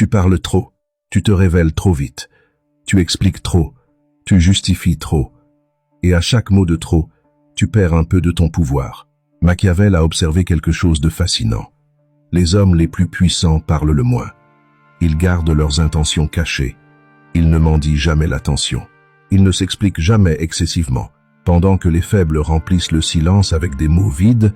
Tu parles trop, tu te révèles trop vite, tu expliques trop, tu justifies trop, et à chaque mot de trop, tu perds un peu de ton pouvoir. Machiavel a observé quelque chose de fascinant. Les hommes les plus puissants parlent le moins. Ils gardent leurs intentions cachées. Ils ne mendient jamais l'attention. Ils ne s'expliquent jamais excessivement. Pendant que les faibles remplissent le silence avec des mots vides,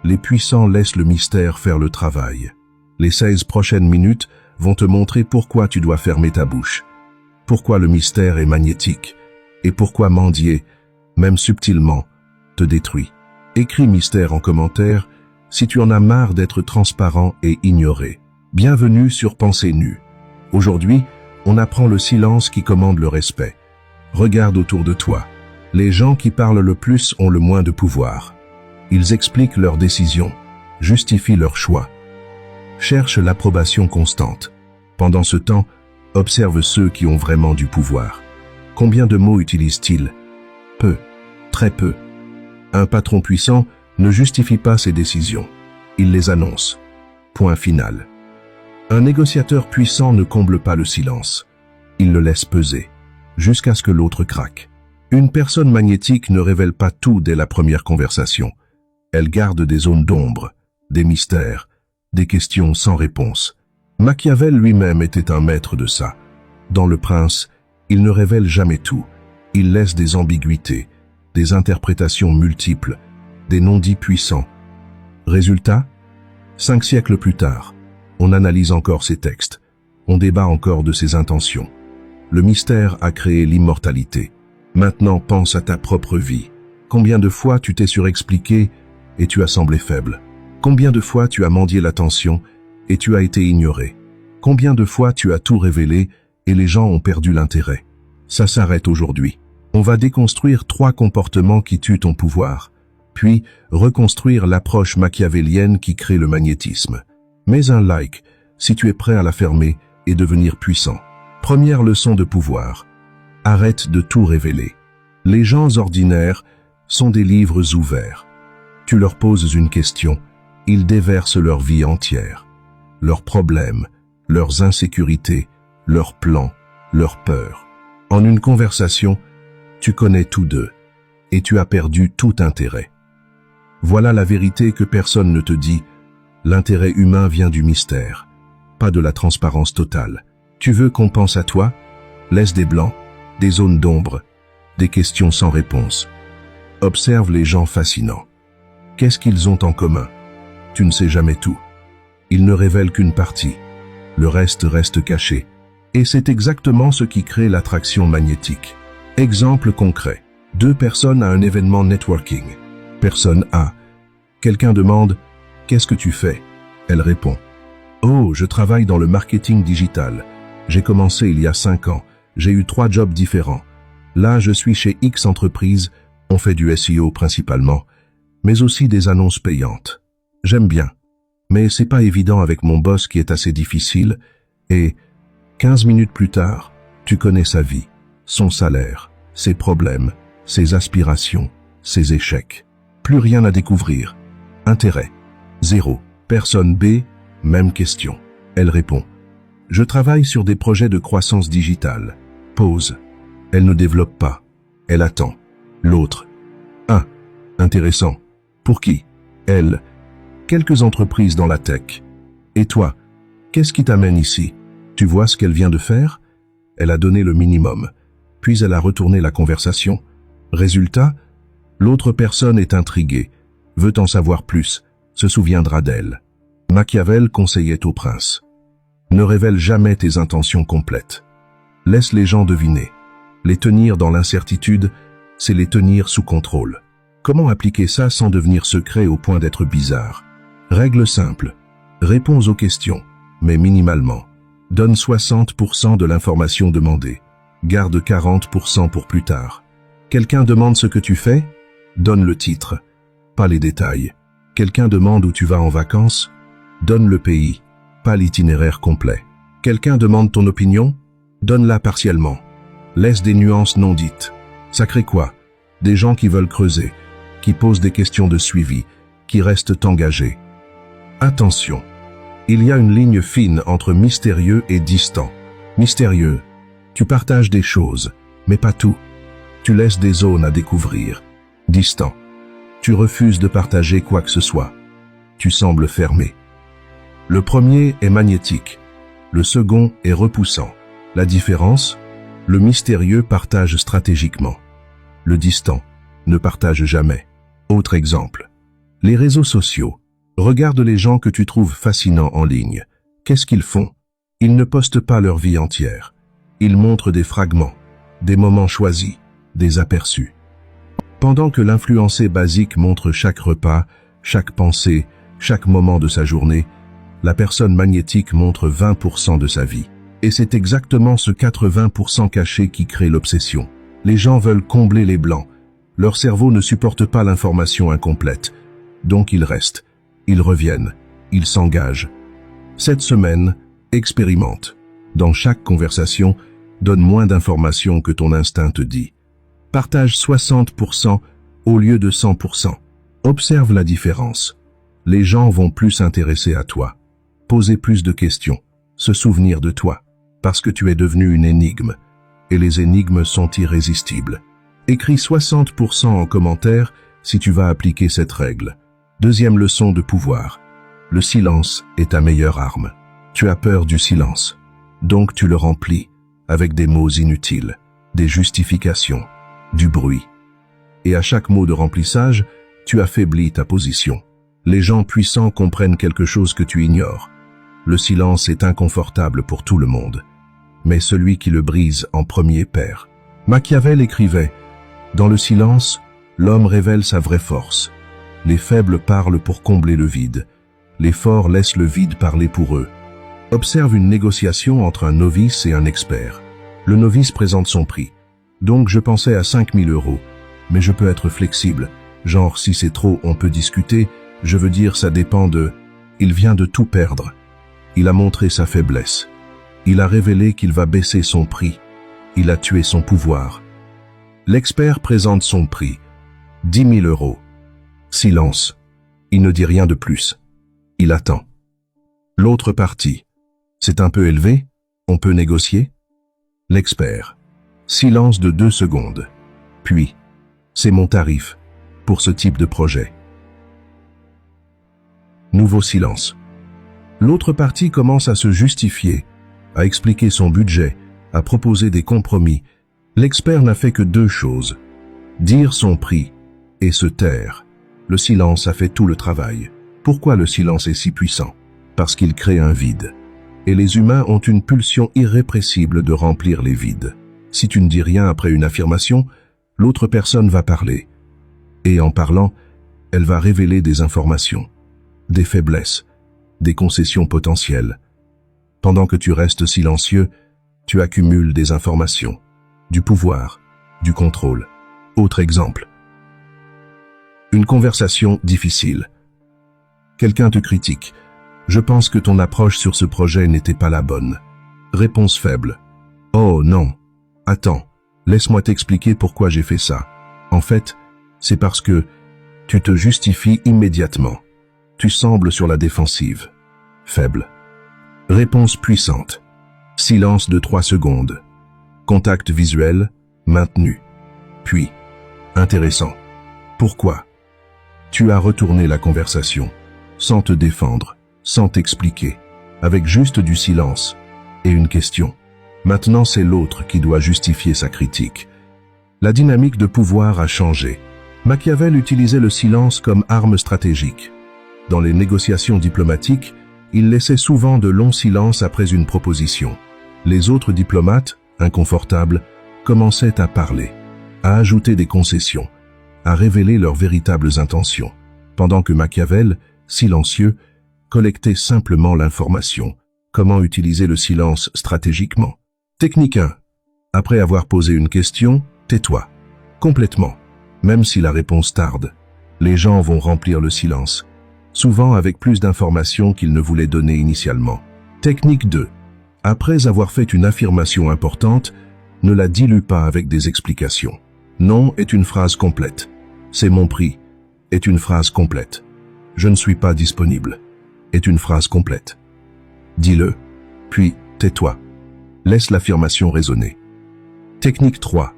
les puissants laissent le mystère faire le travail. Les 16 prochaines minutes vont te montrer pourquoi tu dois fermer ta bouche, pourquoi le mystère est magnétique, et pourquoi mendier, même subtilement, te détruit. Écris mystère en commentaire si tu en as marre d'être transparent et ignoré. Bienvenue sur Pensée Nue. Aujourd'hui, on apprend le silence qui commande le respect. Regarde autour de toi. Les gens qui parlent le plus ont le moins de pouvoir. Ils expliquent leurs décisions, justifient leurs choix, cherchent l'approbation constante. Pendant ce temps, observe ceux qui ont vraiment du pouvoir. Combien de mots utilisent-ils? Peu, très peu. Un patron puissant ne justifie pas ses décisions. Il les annonce. Point final. Un négociateur puissant ne comble pas le silence. Il le laisse peser, jusqu'à ce que l'autre craque. Une personne magnétique ne révèle pas tout dès la première conversation. Elle garde des zones d'ombre, des mystères, des questions sans réponse. Machiavel lui-même était un maître de ça. Dans Le Prince, il ne révèle jamais tout. Il laisse des ambiguïtés, des interprétations multiples, des non-dits puissants. Résultat, 5 siècles plus tard, on analyse encore ses textes, on débat encore de ses intentions. Le mystère a créé l'immortalité. Maintenant, pense à ta propre vie. Combien de fois tu t'es surexpliqué et tu as semblé faible? Combien de fois tu as mendié l'attention et tu as été ignoré? Combien de fois tu as tout révélé et les gens ont perdu l'intérêt? Ça s'arrête aujourd'hui. On va déconstruire 3 comportements qui tuent ton pouvoir, puis reconstruire l'approche machiavélienne qui crée le magnétisme. Mets un like si tu es prêt à la fermer et devenir puissant. Première leçon de pouvoir. Arrête de tout révéler. Les gens ordinaires sont des livres ouverts. Tu leur poses une question, ils déversent leur vie entière. Leurs problèmes, leurs insécurités, leurs plans, leurs peurs. En une conversation, tu connais tous d'eux et tu as perdu tout intérêt. Voilà la vérité que personne ne te dit. L'intérêt humain vient du mystère, pas de la transparence totale. Tu veux qu'on pense à toi? Laisse des blancs, des zones d'ombre, des questions sans réponse. Observe les gens fascinants. Qu'est-ce qu'ils ont en commun? Tu ne sais jamais tout. Ils ne révèlent qu'une partie. Le reste reste caché. Et c'est exactement ce qui crée l'attraction magnétique. Exemple concret. 2 personnes à un événement networking. Personne A. Quelqu'un demande « Qu'est-ce que tu fais ?» Elle répond « Oh, je travaille dans le marketing digital. J'ai commencé il y a 5 ans. J'ai eu 3 jobs différents. Là, je suis chez X entreprise. On fait du SEO principalement, mais aussi des annonces payantes. J'aime bien, mais c'est pas évident avec mon boss qui est assez difficile. Et 15 minutes plus tard, tu connais sa vie, son salaire, ses problèmes, ses aspirations, ses échecs. Plus rien à découvrir. Intérêt. 0. Personne B, même question. Elle répond. Je travaille sur des projets de croissance digitale. Pause. Elle ne développe pas. Elle attend. L'autre. 1. Intéressant. Pour qui? Elle. Quelques entreprises dans la tech. Et toi? Qu'est-ce qui t'amène ici? Tu vois ce qu'elle vient de faire? Elle a donné le minimum. Puis elle a retourné la conversation. Résultat? L'autre personne est intriguée, veut en savoir plus, se souviendra d'elle. Machiavel conseillait au prince. Ne révèle jamais tes intentions complètes. Laisse les gens deviner. Les tenir dans l'incertitude, c'est les tenir sous contrôle. Comment appliquer ça sans devenir secret au point d'être bizarre? Règle simple. Réponds aux questions, mais minimalement. Donne 60% de l'information demandée. Garde 40% pour plus tard. Quelqu'un demande ce que tu fais? Donne le titre, pas les détails. Quelqu'un demande où tu vas en vacances? Donne le pays, pas l'itinéraire complet. Quelqu'un demande ton opinion? Donne-la partiellement. Laisse des nuances non dites. Ça crée quoi? Des gens qui veulent creuser, qui posent des questions de suivi, qui restent engagés. Attention, Il y a une ligne fine entre mystérieux et distant. Mystérieux, tu partages des choses, mais pas tout. Tu laisses des zones à découvrir. Distant, tu refuses de partager quoi que ce soit. Tu sembles fermé. Le premier est magnétique. Le second est repoussant. La différence? Le mystérieux partage stratégiquement. Le distant ne partage jamais. Autre exemple. Les réseaux sociaux. Regarde les gens que tu trouves fascinants en ligne. Qu'est-ce qu'ils font? Ils ne postent pas leur vie entière. Ils montrent des fragments, des moments choisis, des aperçus. Pendant que l'influencé basique montre chaque repas, chaque pensée, chaque moment de sa journée, la personne magnétique montre 20% de sa vie. Et c'est exactement ce 80% caché qui crée l'obsession. Les gens veulent combler les blancs. Leur cerveau ne supporte pas l'information incomplète. Donc ils restent, ils reviennent, ils s'engagent. Cette semaine, expérimente. Dans chaque conversation, donne moins d'informations que ton instinct te dit. Partage 60% au lieu de 100%. Observe la différence. Les gens vont plus s'intéresser à toi, poser plus de questions, se souvenir de toi, parce que tu es devenu une énigme, et les énigmes sont irrésistibles. Écris 60% en commentaire si tu vas appliquer cette règle. Deuxième leçon de pouvoir. Le silence est ta meilleure arme. Tu as peur du silence, donc tu le remplis avec des mots inutiles, des justifications, du bruit. Et à chaque mot de remplissage, tu affaiblis ta position. Les gens puissants comprennent quelque chose que tu ignores. Le silence est inconfortable pour tout le monde, mais celui qui le brise en premier perd. Machiavel écrivait « Dans le silence, l'homme révèle sa vraie force. Les faibles parlent pour combler le vide. Les forts laissent le vide parler pour eux. » Observe une négociation entre un novice et un expert. Le novice présente son prix. Donc je pensais à 5 000 €, mais je peux être flexible. Genre si c'est trop, on peut discuter. Je veux dire, ça dépend de... Il vient de tout perdre. Il a montré sa faiblesse. Il a révélé qu'il va baisser son prix. Il a tué son pouvoir. L'expert présente son prix. 10 000 €. Silence. Il ne dit rien de plus. Il attend. L'autre partie. C'est un peu élevé? On peut négocier? L'expert. Silence de 2 secondes. Puis, c'est mon tarif pour ce type de projet. Nouveau silence. L'autre partie commence à se justifier, à expliquer son budget, à proposer des compromis. L'expert n'a fait que 2 choses. Dire son prix et se taire. Le silence a fait tout le travail. Pourquoi le silence est si puissant? Parce qu'il crée un vide. Et les humains ont une pulsion irrépressible de remplir les vides. Si tu ne dis rien après une affirmation, l'autre personne va parler. Et en parlant, elle va révéler des informations, des faiblesses, des concessions potentielles. Pendant que tu restes silencieux, tu accumules des informations, du pouvoir, du contrôle. Autre exemple. Une conversation difficile. Quelqu'un te critique. Je pense que ton approche sur ce projet n'était pas la bonne. Réponse faible. Oh non. Attends, laisse-moi t'expliquer pourquoi j'ai fait ça. En fait, c'est parce que tu te justifies immédiatement. Tu sembles sur la défensive. Faible. Réponse puissante. Silence de 3 secondes. Contact visuel, maintenu. Puis, intéressant. Pourquoi? Tu as retourné la conversation, sans te défendre, sans t'expliquer, avec juste du silence et une question. Maintenant, c'est l'autre qui doit justifier sa critique. La dynamique de pouvoir a changé. Machiavel utilisait le silence comme arme stratégique. Dans les négociations diplomatiques, il laissait souvent de longs silences après une proposition. Les autres diplomates, inconfortables, commençaient à parler, à ajouter des concessions, à révéler leurs véritables intentions, pendant que Machiavel, silencieux, collectait simplement l'information. Comment utiliser le silence stratégiquement? Technique 1. Après avoir posé une question, tais-toi. Complètement. Même si la réponse tarde, les gens vont remplir le silence, souvent avec plus d'informations qu'ils ne voulaient donner initialement. Technique 2. Après avoir fait une affirmation importante, ne la dilue pas avec des explications. Non est une phrase complète. C'est mon prix est une phrase complète. Je ne suis pas disponible est une phrase complète. Dis-le, puis tais-toi. Laisse l'affirmation résonner. Technique 3.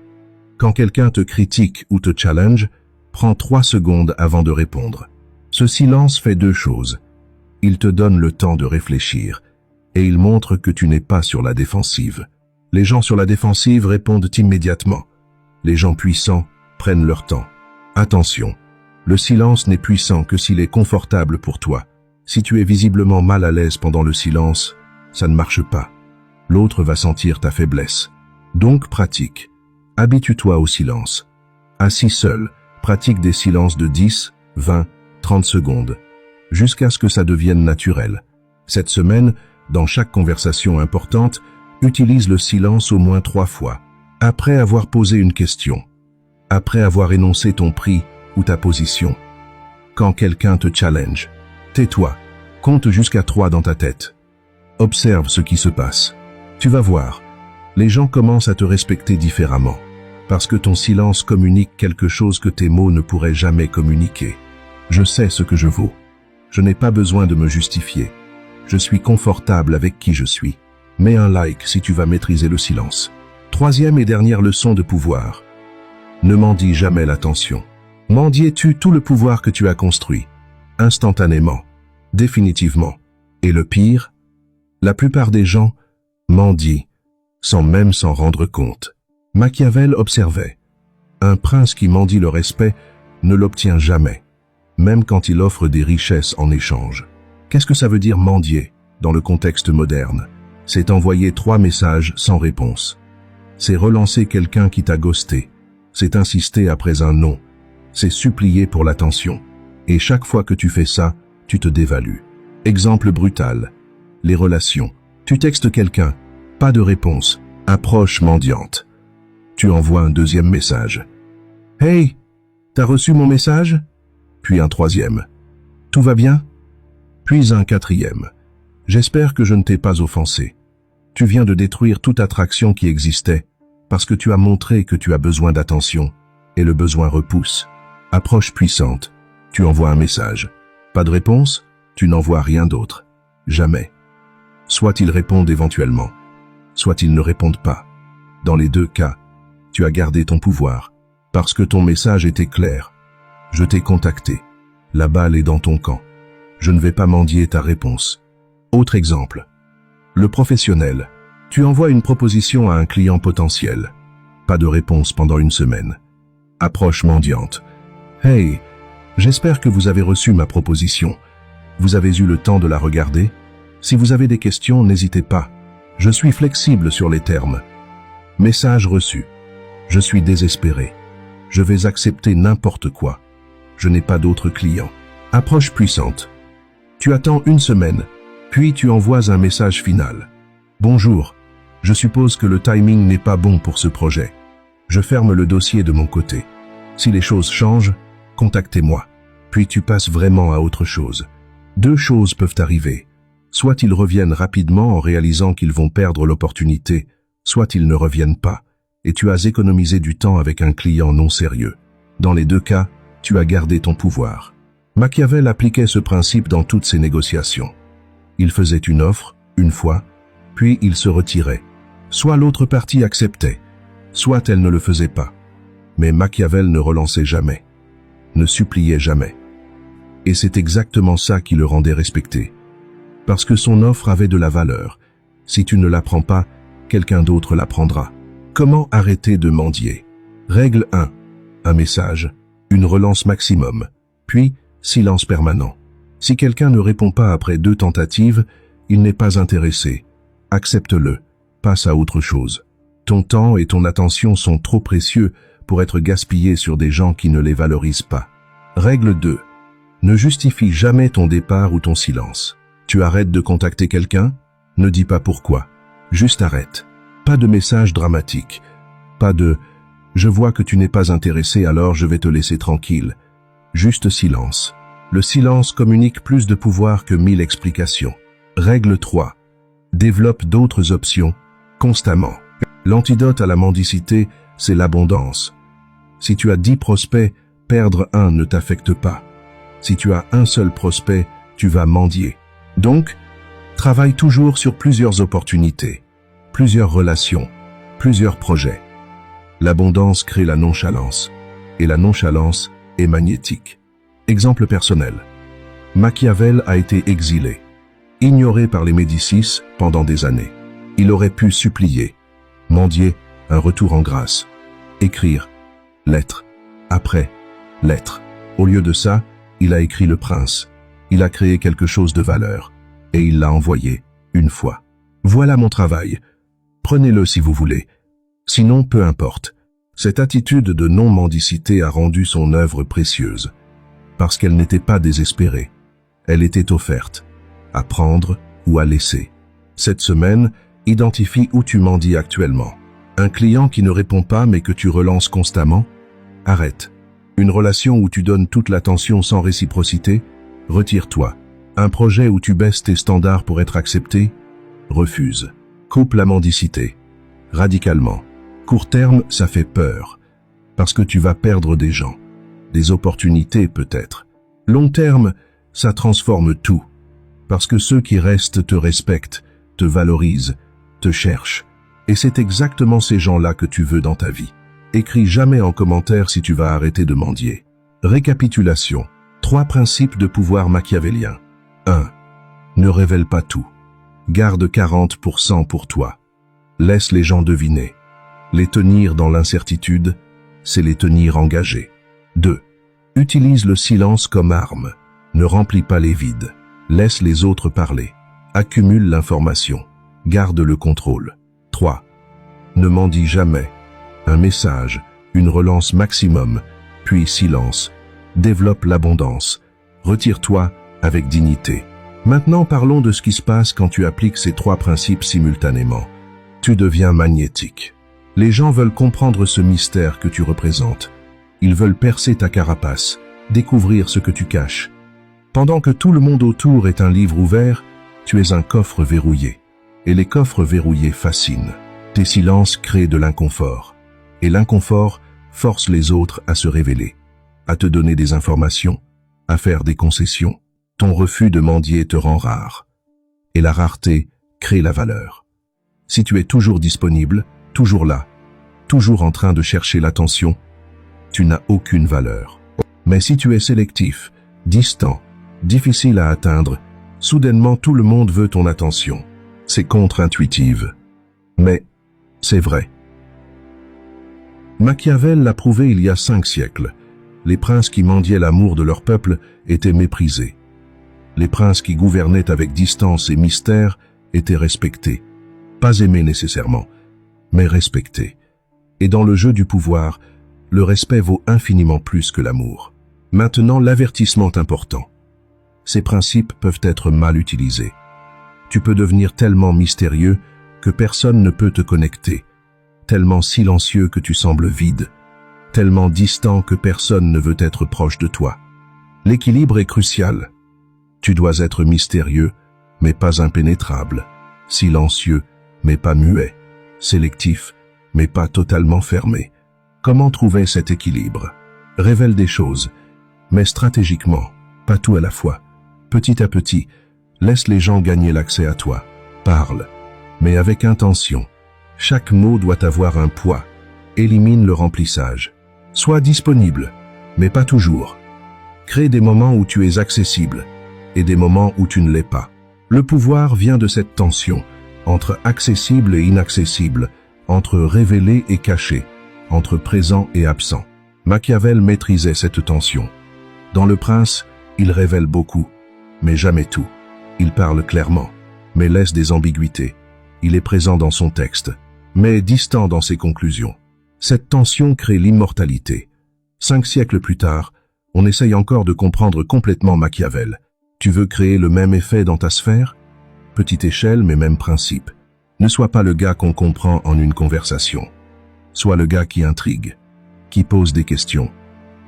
Quand quelqu'un te critique ou te challenge, prends 3 secondes avant de répondre. Ce silence fait 2 choses. Il te donne le temps de réfléchir et il montre que tu n'es pas sur la défensive. Les gens sur la défensive répondent immédiatement. Les gens puissants prennent leur temps. Attention, le silence n'est puissant que s'il est confortable pour toi. Si tu es visiblement mal à l'aise pendant le silence, ça ne marche pas. L'autre va sentir ta faiblesse. Donc pratique. Habitue-toi au silence. Assis seul, pratique des silences de 10, 20, 30 secondes, jusqu'à ce que ça devienne naturel. Cette semaine, dans chaque conversation importante, utilise le silence au moins 3 fois. Après avoir posé une question, après avoir énoncé ton prix ou ta position. Quand quelqu'un te challenge, tais-toi, compte jusqu'à 3 dans ta tête. Observe ce qui se passe. Tu vas voir, les gens commencent à te respecter différemment, parce que ton silence communique quelque chose que tes mots ne pourraient jamais communiquer. Je sais ce que je vaux. Je n'ai pas besoin de me justifier. Je suis confortable avec qui je suis. Mets un like si tu vas maîtriser le silence. 3e et dernière leçon de pouvoir. Ne mendie jamais l'attention. Mendier tue tout le pouvoir que tu as construit. Instantanément. Définitivement. Et le pire, la plupart des gens mendient sans même s'en rendre compte. Machiavel observait. Un prince qui mendie le respect ne l'obtient jamais, même quand il offre des richesses en échange. Qu'est-ce que ça veut dire mendier dans le contexte moderne? C'est envoyer 3 messages sans réponse. C'est relancer quelqu'un qui t'a ghosté. C'est insister après un non. C'est supplier pour l'attention. Et chaque fois que tu fais ça, tu te dévalues. Exemple brutal. Les relations. Tu textes quelqu'un, pas de réponse, approche mendiante. Tu envoies un 2e message. « Hey, t'as reçu mon message ?» Puis un 3e. « Tout va bien ?» Puis un 4e. « J'espère que je ne t'ai pas offensé. Tu viens de détruire toute attraction qui existait parce que tu as montré que tu as besoin d'attention et le besoin repousse. Approche puissante. Tu envoies un message. Pas de réponse? Tu n'envoies rien d'autre. Jamais. Soit ils répondent éventuellement, soit ils ne répondent pas. Dans les 2 cas, tu as gardé ton pouvoir, parce que ton message était clair. Je t'ai contacté. La balle est dans ton camp. Je ne vais pas mendier ta réponse. Autre exemple. Le professionnel. Tu envoies une proposition à un client potentiel. Pas de réponse pendant 1 semaine. Approche mendiante. Hey, j'espère que vous avez reçu ma proposition. Vous avez eu le temps de la regarder? Si vous avez des questions, n'hésitez pas. Je suis flexible sur les termes. Message reçu. Je suis désespéré. Je vais accepter n'importe quoi. Je n'ai pas d'autres clients. Approche puissante. Tu attends 1 semaine, puis tu envoies un message final. Bonjour, je suppose que le timing n'est pas bon pour ce projet. Je ferme le dossier de mon côté. Si les choses changent, contactez-moi. Puis tu passes vraiment à autre chose. 2 choses peuvent arriver. Soit ils reviennent rapidement en réalisant qu'ils vont perdre l'opportunité, soit ils ne reviennent pas, et tu as économisé du temps avec un client non sérieux. Dans les 2 cas, tu as gardé ton pouvoir. Machiavel appliquait ce principe dans toutes ses négociations. Il faisait une offre, 1 fois, puis il se retirait. Soit l'autre partie acceptait, soit elle ne le faisait pas. Mais Machiavel ne relançait jamais, ne suppliait jamais. Et c'est exactement ça qui le rendait respecté. Parce que son offre avait de la valeur. Si tu ne la prends pas, quelqu'un d'autre la prendra. Comment arrêter de mendier? Règle 1. Un message, une relance maximum, puis silence permanent. Si quelqu'un ne répond pas après 2 tentatives, il n'est pas intéressé. Accepte-le, passe à autre chose. Ton temps et ton attention sont trop précieux pour être gaspillés sur des gens qui ne les valorisent pas. Règle 2. Ne justifie jamais ton départ ou ton silence. Tu arrêtes de contacter quelqu'un? Ne dis pas pourquoi. Juste arrête. Pas de message dramatique. Pas de « je vois que tu n'es pas intéressé alors je vais te laisser tranquille ». Juste silence. Le silence communique plus de pouvoir que 1000 explications. Règle 3. Développe d'autres options, constamment. L'antidote à la mendicité, c'est l'abondance. Si tu as 10 prospects, perdre 1 ne t'affecte pas. Si tu as un seul prospect, tu vas mendier. Donc, Travaille toujours sur plusieurs opportunités, plusieurs relations, plusieurs projets. L'abondance crée la nonchalance, et la nonchalance est magnétique. Exemple personnel. Machiavel a été exilé, ignoré par les Médicis pendant des années. Il aurait pu supplier, mendier un retour en grâce, écrire lettre après lettre. Au lieu de ça, il a écrit Le Prince. Il a créé quelque chose de valeur, et il l'a envoyé une fois. Voilà mon travail. Prenez-le si vous voulez. Sinon, peu importe. Cette attitude de non-mendicité a rendu son œuvre précieuse, parce qu'elle n'était pas désespérée. Elle était offerte, à prendre ou à laisser. Cette semaine, identifie où tu mendies actuellement. Un client qui ne répond pas mais que tu relances constamment? Arrête. Une relation où tu donnes toute l'attention sans réciprocité? Retire-toi. Un projet où tu baisses tes standards pour être accepté? Refuse. Coupe la mendicité. Radicalement. Court terme, ça fait peur. Parce que tu vas perdre des gens. Des opportunités peut-être. Long terme, ça transforme tout. Parce que ceux qui restent te respectent, te valorisent, te cherchent. Et c'est exactement ces gens-là que tu veux dans ta vie. Écris jamais en commentaire si tu vas arrêter de mendier. Récapitulation. 3 principes de pouvoir machiavélien. 1. Ne révèle pas tout. Garde 40% pour toi. Laisse les gens deviner. Les tenir dans l'incertitude, c'est les tenir engagés. 2. Utilise le silence comme arme. Ne remplis pas les vides. Laisse les autres parler. Accumule l'information. Garde le contrôle. 3. Ne mendie jamais. Un message, une relance maximum, puis silence. Développe l'abondance. Retire-toi avec dignité. Maintenant parlons de ce qui se passe quand tu appliques ces 3 principes simultanément. Tu deviens magnétique. Les gens veulent comprendre ce mystère que tu représentes. Ils veulent percer ta carapace, découvrir ce que tu caches. Pendant que tout le monde autour est un livre ouvert, tu es un coffre verrouillé. Et les coffres verrouillés fascinent. Tes silences créent de l'inconfort. Et l'inconfort force les autres à se révéler, à te donner des informations, à faire des concessions. Ton refus de mendier te rend rare. Et la rareté crée la valeur. Si tu es toujours disponible, toujours là, toujours en train de chercher l'attention, tu n'as aucune valeur. Mais si tu es sélectif, distant, difficile à atteindre, soudainement tout le monde veut ton attention. C'est contre-intuitif. Mais c'est vrai. Machiavel l'a prouvé il y a 5 siècles. Les princes qui mendiaient l'amour de leur peuple étaient méprisés. Les princes qui gouvernaient avec distance et mystère étaient respectés. Pas aimés nécessairement, mais respectés. Et dans le jeu du pouvoir, le respect vaut infiniment plus que l'amour. Maintenant, l'avertissement important. Ces principes peuvent être mal utilisés. Tu peux devenir tellement mystérieux que personne ne peut te connecter, tellement silencieux que tu sembles vide, tellement distant que personne ne veut être proche de toi. L'équilibre est crucial. Tu dois être mystérieux, mais pas impénétrable, silencieux, mais pas muet, sélectif, mais pas totalement fermé. Comment trouver cet équilibre? Révèle des choses, mais stratégiquement, pas tout à la fois. Petit à petit, laisse les gens gagner l'accès à toi. Parle, mais avec intention. Chaque mot doit avoir un poids. Élimine le remplissage. Sois disponible, mais pas toujours. Crée des moments où tu es accessible et des moments où tu ne l'es pas. Le pouvoir vient de cette tension entre accessible et inaccessible, entre révélé et caché, entre présent et absent. Machiavel maîtrisait cette tension. Dans Le Prince, il révèle beaucoup, mais jamais tout. Il parle clairement, mais laisse des ambiguïtés. Il est présent dans son texte, mais distant dans ses conclusions. Cette tension crée l'immortalité. 5 siècles plus tard, on essaye encore de comprendre complètement Machiavel. Tu veux créer le même effet dans ta sphère? Petite échelle, mais même principe. Ne sois pas le gars qu'on comprend en une conversation. Sois le gars qui intrigue, qui pose des questions,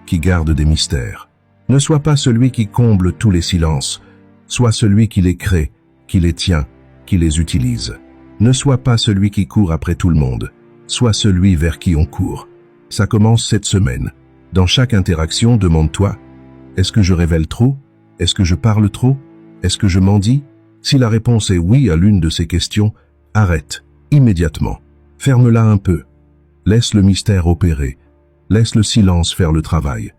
qui garde des mystères. Ne sois pas celui qui comble tous les silences. Sois celui qui les crée, qui les tient, qui les utilise. Ne sois pas celui qui court après tout le monde. Sois celui vers qui on court. Ça commence cette semaine. Dans chaque interaction, demande-toi, est-ce que je révèle trop? Est-ce que je parle trop? Est-ce que je mendie? Si la réponse est oui à l'une de ces questions, arrête, immédiatement. Ferme-la un peu. Laisse le mystère opérer. Laisse le silence faire le travail.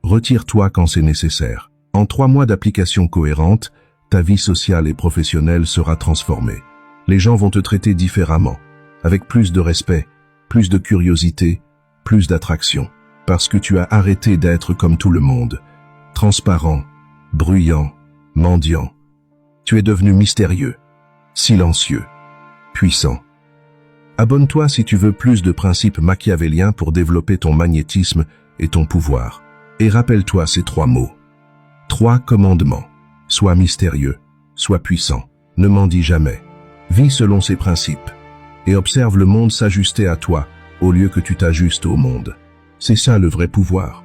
Retire-toi quand c'est nécessaire. En 3 mois d'application cohérente, ta vie sociale et professionnelle sera transformée. Les gens vont te traiter différemment, avec plus de respect, plus de curiosité, plus d'attraction. Parce que tu as arrêté d'être comme tout le monde, transparent, bruyant, mendiant. Tu es devenu mystérieux, silencieux, puissant. Abonne-toi si tu veux plus de principes machiavéliens pour développer ton magnétisme et ton pouvoir. Et rappelle-toi ces 3 mots. 3 commandements. Sois mystérieux, sois puissant, ne mendie jamais. Vis selon ces principes et observe le monde s'ajuster à toi au lieu que tu t'ajustes au monde. C'est ça le vrai pouvoir.